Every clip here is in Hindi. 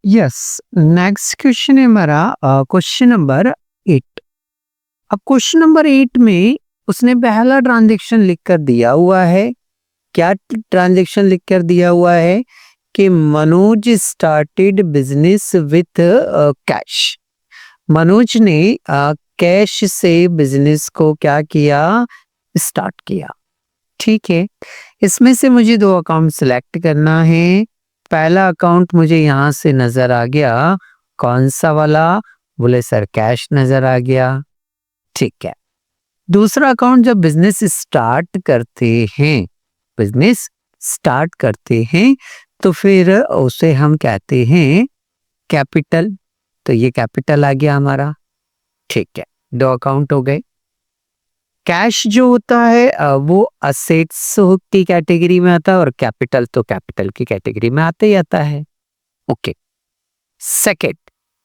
यस, नेक्स्ट क्वेश्चन है हमारा क्वेश्चन नंबर 8। अब क्वेश्चन नंबर 8 में उसने पहला ट्रांजैक्शन लिख कर दिया हुआ है। क्या ट्रांजैक्शन लिख कर दिया हुआ है कि Manoj started business with cash. Manoj ने कैश से बिजनेस को क्या किया, स्टार्ट किया। ठीक है, इसमें से मुझे दो अकाउंट सिलेक्ट करना है। पहला अकाउंट मुझे यहाँ से नजर आ गया, कौन सा वाला? बोले सर कैश नजर आ गया। ठीक है, दूसरा अकाउंट जब बिजनेस स्टार्ट करते हैं, बिजनेस स्टार्ट करते हैं तो फिर उसे हम कहते हैं कैपिटल। तो ये कैपिटल आ गया हमारा। ठीक है, दो अकाउंट हो गए। कैश जो होता है वो असेट्स की कैटेगरी में आता है और कैपिटल तो कैपिटल की कैटेगरी में आता ही आता है। Okay, second,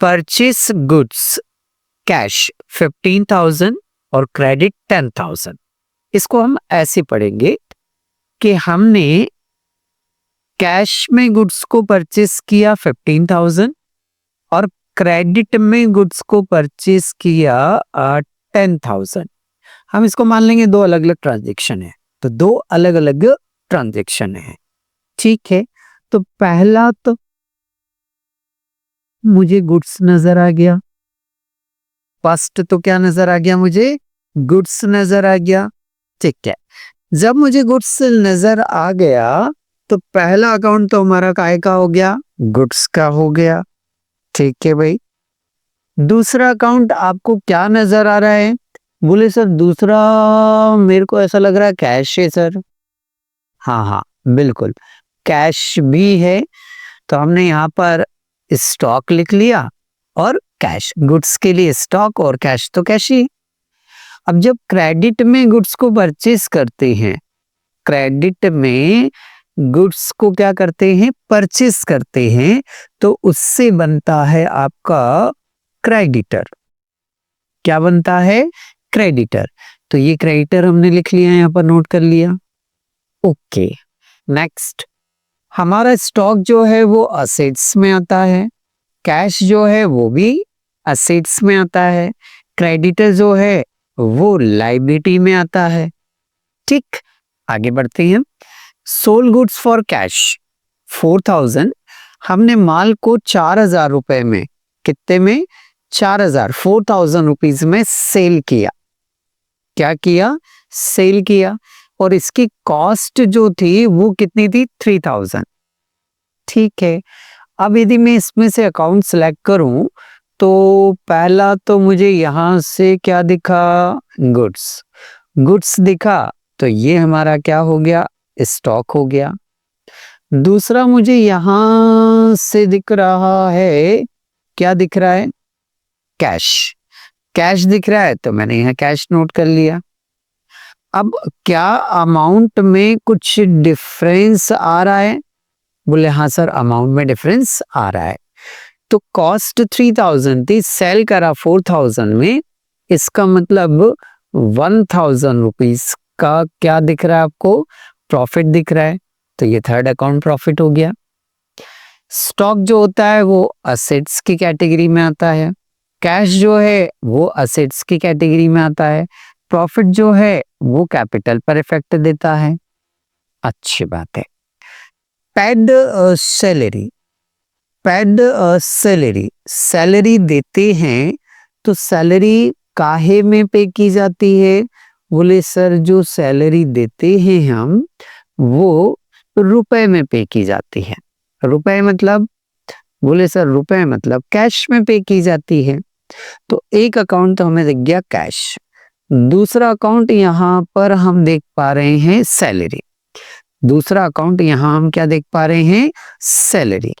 purchase goods cash 15,000 और क्रेडिट 10,000। इसको हम ऐसे पढ़ेंगे कि हमने कैश में गुड्स को परचेस किया 15,000 और क्रेडिट में गुड्स को परचेस किया 10,000। हम इसको मान लेंगे दो अलग अलग ट्रांजैक्शन है, तो दो अलग अलग ट्रांजैक्शन है। ठीक है, तो पहला तो मुझे गुड्स नजर आ गया। फर्स्ट तो क्या नजर आ गया? मुझे गुड्स नजर आ गया। ठीक है, जब मुझे गुड्स नजर आ गया तो पहला अकाउंट तो हमारा काय का हो गया? गुड्स का हो गया। ठीक है भाई, दूसरा अकाउंट आपको क्या नजर आ रहा है? बोले सर दूसरा मेरे को ऐसा लग रहा है कैश है सर। हाँ हाँ बिल्कुल, कैश भी है। तो हमने यहाँ पर स्टॉक लिख लिया और कैश, गुड्स के लिए स्टॉक और कैश तो कैश ही। अब जब क्रेडिट में गुड्स को परचेस करते हैं, क्रेडिट में गुड्स को क्या करते हैं? परचेस करते हैं, तो उससे बनता है आपका क्रेडिटर। क्या बनता है? क्रेडिटर। तो ये क्रेडिटर हमने लिख लिया, यहाँ पर नोट कर लिया। ओके, नेक्स्ट, हमारा स्टॉक जो है वो असेट्स में आता है, कैश जो है वो भी असेट्स में आता है, क्रेडिटर जो है वो लायबिलिटी में आता है। ठीक, आगे बढ़ते हैं। Sold goods for cash 4,000। हमने माल को 4,000 रुपए में, कितने में? 4,000, 4,000 रुपीज में सेल किया। क्या किया? सेल किया। और इसकी कॉस्ट जो थी वो कितनी थी? 3,000। ठीक है, अब यदि मैं इसमें से अकाउंट सेलेक्ट करूं तो पहला तो मुझे यहां से क्या दिखा? गुड्स, गुड्स दिखा, तो ये हमारा क्या हो गया? स्टॉक हो गया। दूसरा मुझे यहां से दिख रहा है, क्या दिख रहा है? कैश, कैश दिख रहा है, तो मैंने यहाँ कैश नोट कर लिया। अब क्या अमाउंट में कुछ डिफरेंस आ रहा है? बोले हाँ सर अमाउंट में डिफरेंस आ रहा है। तो कॉस्ट 3,000 थी, सेल करा 4,000 में, इसका मतलब 1,000 रुपीज का क्या दिख रहा है आपको? प्रॉफिट दिख रहा है। तो ये थर्ड अकाउंट प्रॉफिट हो गया। स्टॉक जो होता है वो असेट्स की कैटेगरी में आता है, कैश जो है वो असेट्स की कैटेगरी में आता है, प्रॉफिट जो है वो कैपिटल पर इफेक्ट देता है। अच्छी बात है। Paid salary, paid salary, salary देते हैं तो सैलरी काहे में पे की जाती है? बोले सर जो सैलरी देते हैं हम वो रुपए में पे की जाती है। रुपए मतलब? बोले सर रुपए मतलब कैश में पे की जाती है। तो एक अकाउंट तो हमें दिख गया कैश, दूसरा अकाउंट यहाँ पर हम देख पा रहे हैं सैलरी, दूसरा अकाउंट यहाँ हम क्या देख पा रहे हैं? सैलरी।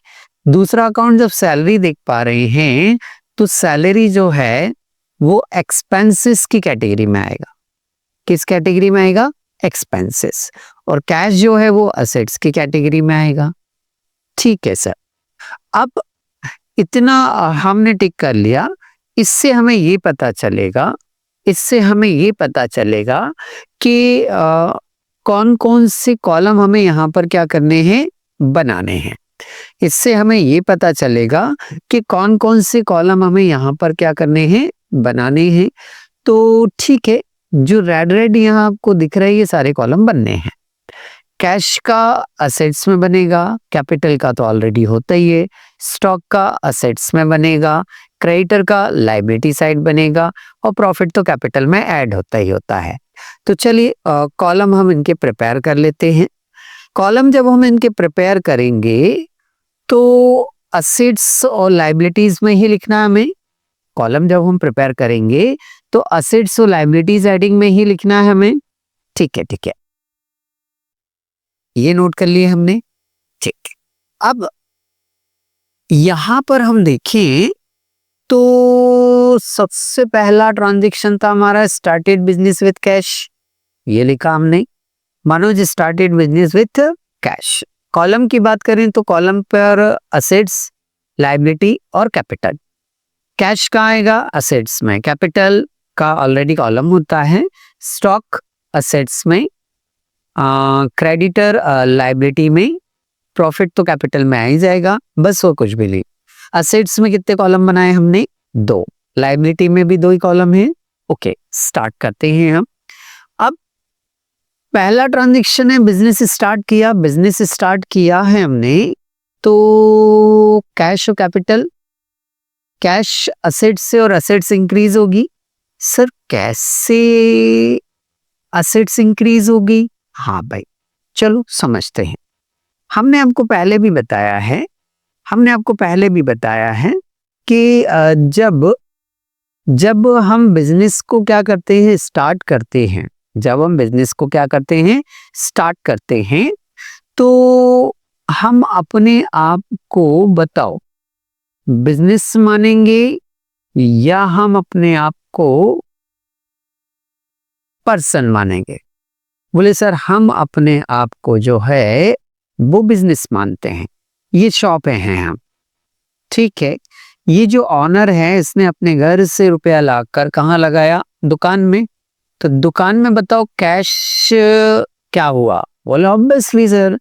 दूसरा अकाउंट जब सैलरी देख पा रहे हैं तो सैलरी जो है वो एक्सपेंसेस की कैटेगरी में आएगा। किस कैटेगरी में आएगा? एक्सपेंसेस। और कैश जो है वो असेट्स की कैटेगरी में आएगा। ठीक है सर, अब इतना हमने टिक कर लिया। इससे हमें ये पता चलेगा, इससे हमें ये पता चलेगा कि कौन कौन से कॉलम हमें यहाँ पर क्या करने हैं? बनाने हैं। इससे हमें ये पता चलेगा कि कौन कौन से कॉलम हमें यहाँ पर क्या करने हैं, बनाने हैं। तो ठीक है, जो रेड रेड यहाँ आपको दिख रहा है ये सारे कॉलम बनने हैं। कैश का असेट्स में बनेगा, कैपिटल का तो ऑलरेडी होता ही है, स्टॉक का असेट्स में बनेगा, क्रेडिटर का लायबिलिटी साइड बनेगा और प्रॉफिट तो कैपिटल में ऐड होता ही होता है। तो चलिए कॉलम हम इनके प्रिपेयर कर लेते हैं। कॉलम जब हम इनके प्रिपेयर करेंगे तो असेट्स और लायबिलिटीज में ही लिखना है हमें। कॉलम जब हम प्रिपेयर करेंगे तो असेट्स और लायबिलिटीज हेडिंग में ही लिखना है हमें। ठीक है, ठीक है, ये नोट कर लिए हमने। ठीक, अब यहां पर हम देखें तो सबसे पहला ट्रांजैक्शन था हमारा स्टार्टेड बिजनेस विथ कैश, ये लिखा हमने, Manoj started business with cash. Column की बात करें तो कॉलम पर असेट्स, लायबिलिटी और कैपिटल। कैश कहाँ आएगा, असेट्स में, कैपिटल का ऑलरेडी कॉलम होता है, स्टॉक असेट्स में, क्रेडिटर लायबिलिटी में, प्रॉफिट तो कैपिटल में आ ही जाएगा, बस वो कुछ भी नहीं। असेट्स में कितने कॉलम बनाए हमने, 2, लायबिलिटी में भी 2 ही कॉलम है। ओके, स्टार्ट करते हैं हम। अब पहला ट्रांजैक्शन है बिजनेस स्टार्ट किया, बिजनेस स्टार्ट किया है हमने तो कैश और कैपिटल, कैश असेट्स से और असेट्स इंक्रीज होगी। सर कैसे असेट्स इंक्रीज होगी, हाँ भाई चलो समझते हैं। हमने आपको पहले भी बताया है कि जब हम बिजनेस को क्या करते हैं, स्टार्ट करते हैं, तो हम अपने आप को बताओ बिजनेस मानेंगे या हम अपने आप को पर्सन मानेंगे। बोले सर हम अपने आप को जो है वो बिजनेस मानते हैं, ये शॉप हैं हम, ठीक है। ये जो ऑनर है इसने अपने घर से रुपया लाकर कहाँ लगाया, दुकान में। तो दुकान में बताओ कैश क्या हुआ, बोले ऑब्वियसली सर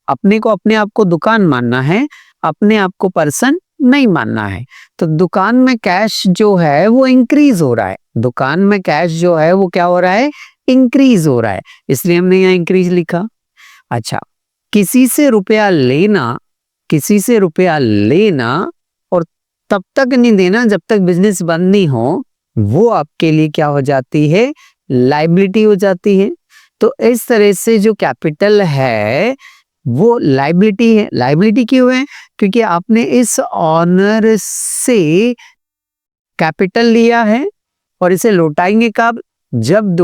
अपने आप को दुकान मानना है, अपने आप को पर्सन नहीं मानना है। तो दुकान में कैश जो है वो इंक्रीज हो रहा है, दुकान में कैश जो है वो क्या हो रहा है, इंक्रीज हो रहा है, इसलिए हमने यहाँ इंक्रीज लिखा। अच्छा, किसी से रुपया लेना और तब तक नहीं देना जब तक बिजनेस बंद नहीं हो, वो आपके लिए क्या हो जाती है, लायबिलिटी हो जाती है। तो इस तरह से जो कैपिटल है वो लायबिलिटी है। लायबिलिटी क्यों है, क्योंकि आपने इस ऑनर से कैपिटल लिया है और इसे लौटाएंगे कब, जब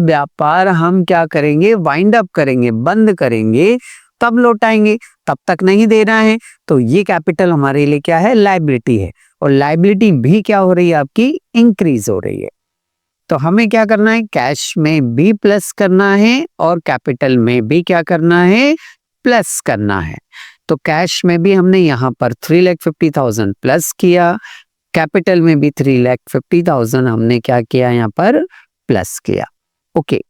व्यापार हम क्या करेंगे, वाइंड अप करेंगे, बंद करेंगे, तब लौटाएंगे, तब तक नहीं देना है। तो ये कैपिटल हमारे लिए क्या है, लायबिलिटी है। और लायबिलिटी भी क्या हो रही है आपकी, इंक्रीज हो रही है। तो हमें क्या करना है, कैश में भी प्लस करना है और कैपिटल में भी क्या करना है, प्लस करना है। तो कैश में भी हमने यहाँ पर 3,50,000 प्लस किया, कैपिटल में भी 3,50,000 हमने क्या किया, यहाँ पर प्लस किया। ओके,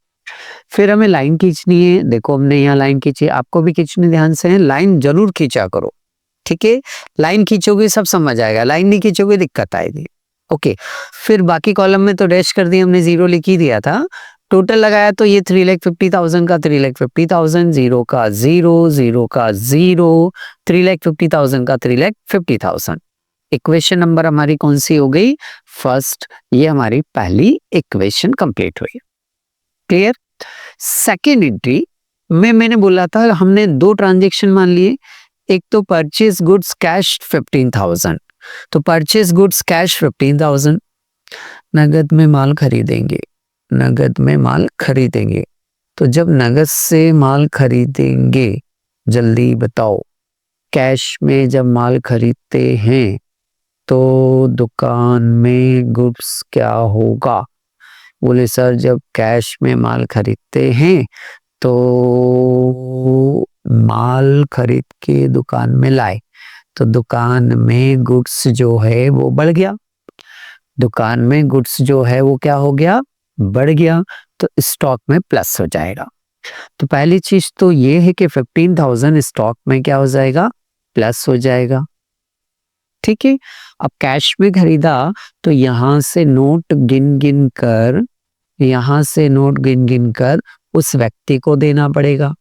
फिर हमें लाइन खींचनी है। देखो हमने यहाँ लाइन खींची, आपको भी खींचनी ध्यान से है, लाइन जरूर खींचा करो, ठीक है। लाइन खींचोगे सब समझ आएगा, लाइन नहीं खींचोगे दिक्कत आएगी। ओके, फिर बाकी कॉलम में तो डैश कर दिया हमने, 0 लिख ही दिया था। टोटल लगाया तो ये 3,50,000 का 3,50,000, 0 का 0, 0 का 0, 3,50,000 का 3,50,000। इक्वेशन नंबर हमारी कौन सी हो गई, फर्स्ट। ये हमारी पहली इक्वेशन कंप्लीट हुई, क्लियर। सेकेंड एंट्री में मैंने बोला था हमने 2 ट्रांजेक्शन मान लिए, एक तो परचेज गुड्स कैश 15,000, तो परचेज गुड्स कैश 15,000, नगद में माल खरीदेंगे। तो जब नगद से माल खरीदेंगे, जल्दी बताओ, कैश में जब माल खरीदते हैं तो दुकान में गुड्स क्या होगा, बोले सर जब कैश में माल खरीदते हैं तो माल खरीद के दुकान में लाए तो दुकान में गुड्स जो है वो बढ़ गया, दुकान में गुड्स जो है वो क्या हो गया, बढ़ गया, तो स्टॉक में प्लस हो जाएगा। तो पहली चीज तो ये है कि 15,000 स्टॉक में क्या हो जाएगा, प्लस हो जाएगा। ठीक है, अब कैश में खरीदा तो यहां से नोट गिन गिन कर, यहां से नोट गिन गिन कर उस व्यक्ति को देना पड़ेगा।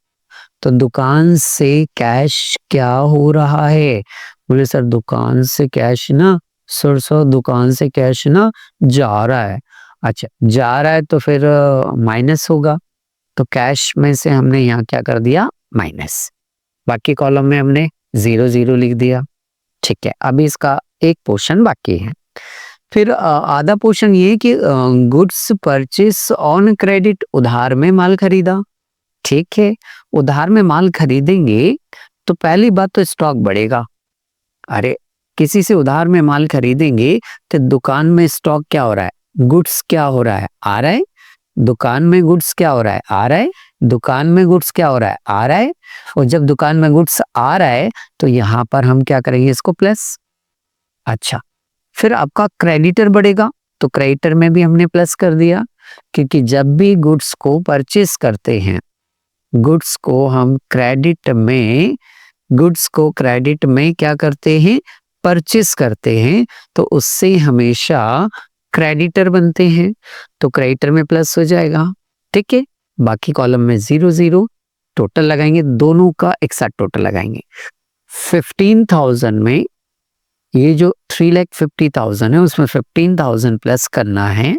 तो दुकान से कैश क्या हो रहा है, बोले सर दुकान से कैश ना, सर दुकान से कैश ना जा रहा है। अच्छा जा रहा है तो फिर माइनस होगा, तो कैश में से हमने यहाँ क्या कर दिया, माइनस। बाकी कॉलम में हमने 0 0 लिख दिया। ठीक है, अभी इसका एक पोर्शन बाकी है। फिर आधा पोर्शन ये कि गुड्स परचेस ऑन क्रेडिट, उधार में माल खरीदा। ठीक है, उधार में माल खरीदेंगे तो पहली बात तो स्टॉक बढ़ेगा। अरे किसी से उधार में माल खरीदेंगे तो दुकान में स्टॉक क्या हो रहा है, गुड्स क्या हो रहा है, आ रहा है। दुकान में गुड्स क्या हो रहा है, आ रहा है। दुकान में गुड्स क्या हो रहा है, आ रहा है। और जब दुकान में गुड्स आ रहा है तो यहां पर हम क्या करेंगे, इसको प्लस। अच्छा, फिर आपका क्रेडिटर बढ़ेगा तो क्रेडिटर में भी हमने प्लस कर दिया, क्योंकि जब भी गुड्स को परचेस करते हैं, गुड्स को हम क्रेडिट में, गुड्स को क्रेडिट में क्या करते हैं, परचेस करते हैं, तो उससे हमेशा क्रेडिटर बनते हैं, तो क्रेडिटर में प्लस हो जाएगा। ठीक है, बाकी कॉलम में 0 0, टोटल लगाएंगे, दोनों का एक साथ टोटल लगाएंगे। 15,000 में ये जो 3,50,000 है उसमें 15,000 प्लस करना है।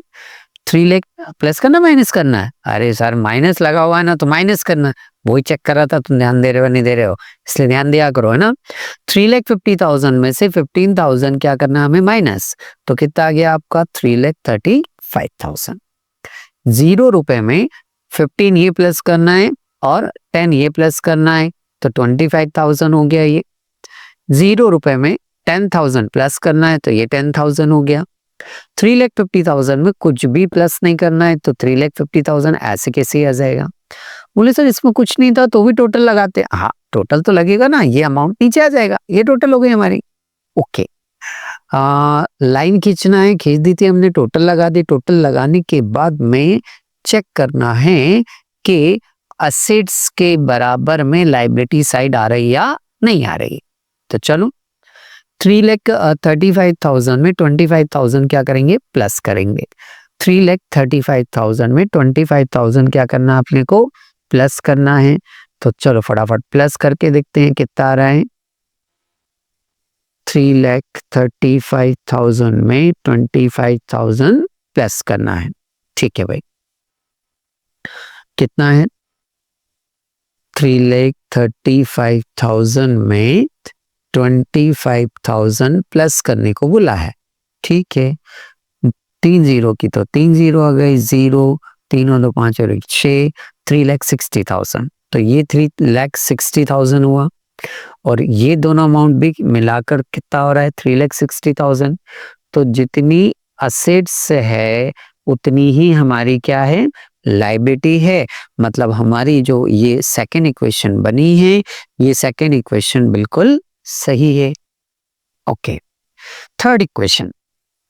3 लाख प्लस करना, माइनस करना है। अरे सर माइनस लगा हुआ है ना, तो माइनस करना है। वही चेक कर रहा था, तुम ध्यान दे रहे हो नहीं दे रहे हो, इसलिए ध्यान दिया करो, है ना। 3,50,000 में से 15,000 क्या करना है हमें, माइनस। तो कितना आ गया आपका, 3,35,000। 0 रुपए में 15 ये प्लस करना है और 10 ये प्लस करना है, तो 25,000 हो गया ये। 0 रुपए में 10,000 प्लस करना है तो ये 10,000 हो गया। 3,50,000 में कुछ भी प्लस नहीं करना है, तो 3,50,000 ऐसे कैसे आ जाएगा। बोले सर इसमें कुछ नहीं था तो भी टोटल लगाते। हाँ टोटल तो लगेगा ना, ये अमाउंट नीचे आ जाएगा, ये टोटल हो गई हमारी। ओके, लाइन खींचना है, खींच दी थी हमने, टोटल लगा दी। टोटल लगाने के बाद में चेक करना है कि असेट्स के बराबर में लायबिलिटी साइड आ रही या नहीं आ रही। तो चलो 3,35,000 में 25,000 क्या करेंगे, प्लस करेंगे। 3,35,000 में 25,000 क्या करना है अपने को, प्लस करना है। तो चलो फटाफट प्लस करके देखते हैं कितना आ रहा है। 3,35,000 में 25,000 प्लस करना है। ठीक है भाई, कितना है, 3,35,000 में 25,000 प्लस करने को बोला है। ठीक है, 3 0 की तो 3 0 आ गई, 0 3 और 2 5 और 6, 3,60,000। तो ये 3,60,000 हुआ, और ये दोनों अमाउंट भी मिलाकर कितना हो रहा है, 3,60,000। तो जितनी असेट्स है उतनी ही हमारी क्या है, लायबिलिटी है। मतलब हमारी जो ये सेकेंड इक्वेशन बनी है, ये सेकेंड इक्वेशन बिल्कुल सही है। ओके, थर्ड इक्वेशन,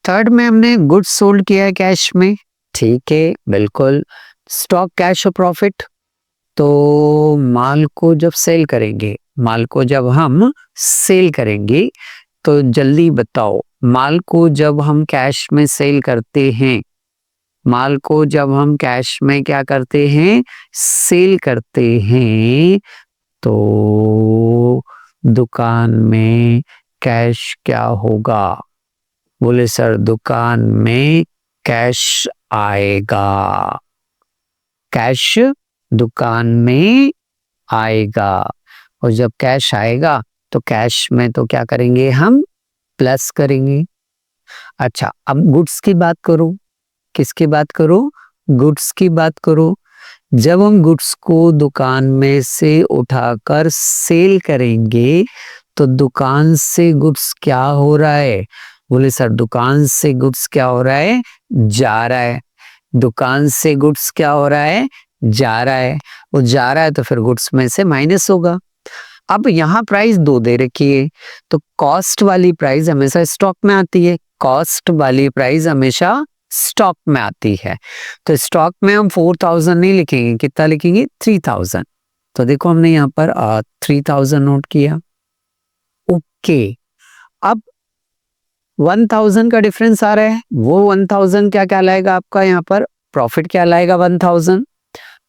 थर्ड में हमने गुड्स सोल्ड किया है कैश में। ठीक है, बिल्कुल। स्टॉक कैश और प्रॉफिट, तो माल को जब सेल करेंगे, माल को जब हम सेल करेंगे, तो जल्दी बताओ, माल को जब हम कैश में सेल करते हैं, माल को जब हम कैश में क्या करते हैं, सेल करते हैं, तो दुकान में कैश क्या होगा। बोले सर दुकान में कैश आएगा, कैश दुकान में आएगा। और जब कैश आएगा तो कैश में तो क्या करेंगे हम, प्लस करेंगे। अच्छा, अब गुड्स की बात करो, किसकी बात करो, गुड्स की बात करो। जब हम गुड्स को दुकान में से उठाकर सेल करेंगे तो दुकान से गुड्स क्या हो रहा है। बोले सर दुकान से गुड्स क्या हो रहा है, जा रहा है। दुकान से गुड्स क्या हो रहा है, जा रहा है। वो जा रहा है तो फिर गुड्स में से माइनस होगा। अब यहाँ प्राइस 2 दे रखी है, तो कॉस्ट वाली प्राइस हमेशा स्टॉक में आती है, कॉस्ट वाली प्राइस हमेशा स्टॉक में आती है। तो स्टॉक में हम 4000 नहीं लिखेंगे, कितना लिखेंगे 3000। तो देखो हमने यहाँ पर 3000 नोट किया। ओके, अब 1000 का डिफरेंस आ रहा है, वो 1000 क्या कहलाएगा आपका यहाँ पर, प्रॉफिट क्या लाएगा 1000।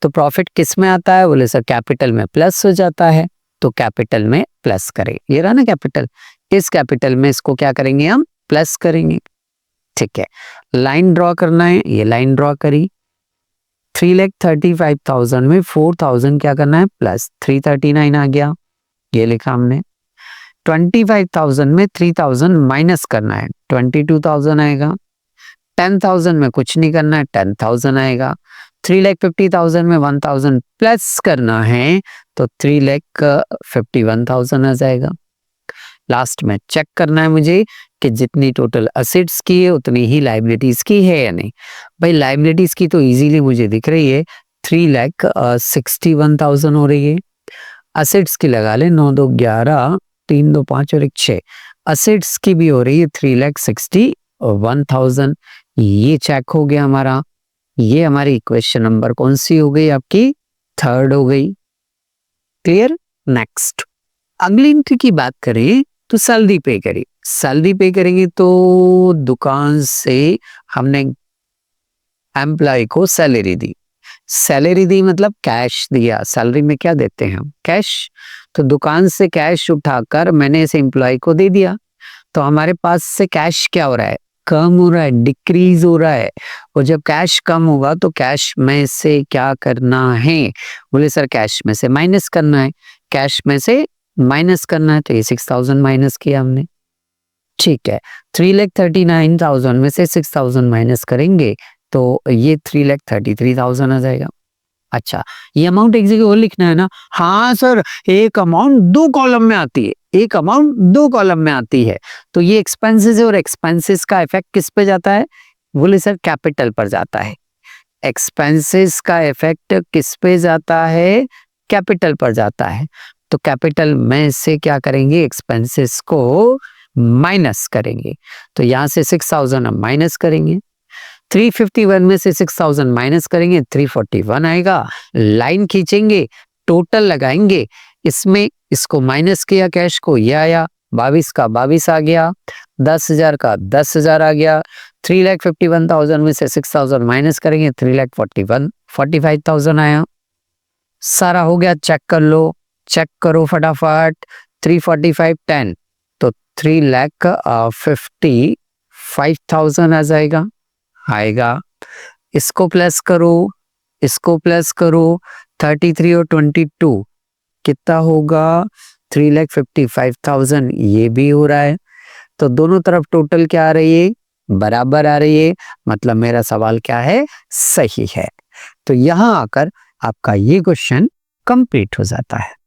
तो प्रॉफिट किस में आता है, बोले सर कैपिटल में प्लस हो जाता है, तो कैपिटल में प्लस करें, ये रहा ना कैपिटल, इस कैपिटल में इसको क्या करेंगे हम, प्लस करेंगे। ठीक है, लाइन ड्रॉ करना है, ये लाइन ड्रॉ करी। 3,35,000 में 4000 क्या करना है, प्लस 339 आ गया, ये लिखा हमने। 25,000 में 3000 माइनस करना है, 22,000 आएगा। 10,000 में कुछ नहीं करना है, 10,000 आएगा। 3,50,000 में 1000 प्लस करना है, तो 3,51,000 आ जाएगा। लास्ट में चेक करना है मुझे कि जितनी टोटल असेट्स की है उतनी ही लाइबिलिटीज की है या नहीं। भाई लाइबिलिटीज की तो इजीली मुझे दिख रही है, 3,61,000 हो रही है। असेट्स की लगा ले, 9 2 11, 3 2 5 और 1 6, असेट्स की भी हो रही है 3,61,000। ये चेक हो गया हमारा। ये हमारी इक्वेशन नंबर कौन सी हो गई आपकी, थर्ड हो गई। क्लियर। नेक्स्ट अगली एंट्री की बात करें तो सैलरी पे करें। सैलरी पे करेंगे तो दुकान से हमने एम्प्लॉय को सैलरी दी, सैलरी दी मतलब कैश दिया। सैलरी में क्या देते हैं हम, कैश। तो दुकान से कैश उठाकर मैंने इस एम्प्लॉय को दे दिया, तो हमारे पास से कैश क्या हो रहा है, कम हो रहा है, डिक्रीज हो रहा है। और जब कैश कम होगा तो कैश में से क्या करना है, बोले सर कैश में से माइनस करना है, कैश में से माइनस करना है। तो ये 6000 माइनस किया हमने। ठीक है, 3,39,000 में से 6000 माइनस करेंगे तो ये 3,33,000 आ जाएगा। अच्छा, ये अमाउंट एक जगह और लिखना है ना। हाँ सर, एक अमाउंट 2 कॉलम में आती है, एक अमाउंट 2 कॉलम में आती है। तो ये एक्सपेंसेस है और एक्सपेंसेस का इफेक्ट किस पे जाता है, बोले सर कैपिटल पर जाता है। एक्सपेंसेस का इफेक्ट किस पे जाता है, कैपिटल पर जाता है। तो कैपिटल में से क्या करेंगे, एक्सपेंसेस को माइनस करेंगे। तो यहां से 6000 हम माइनस करेंगे, 351 में से 6000 माइनस करेंगे, 341 आएगा। लाइन खींचेंगे, टोटल लगाएंगे, इसमें इसको माइनस किया कैश को, ये आया 22 का 22 आ गया, 10,000 का 10,000 आ गया। 3,51,000 में से 6000 माइनस करेंगे, 3,45,000 आया। सारा हो गया, चेक कर लो, चेक करो फटाफट। 345 10, तो 3,55,000 आ जाएगा, आएगा। इसको प्लस करो, इसको प्लस करो, 33 और 22 कितना होगा, 3,55,000। ये भी हो रहा है, तो दोनों तरफ टोटल क्या आ रही है, बराबर आ रही है। मतलब मेरा सवाल क्या है, सही है। तो यहां आकर आपका ये क्वेश्चन कंप्लीट हो जाता है।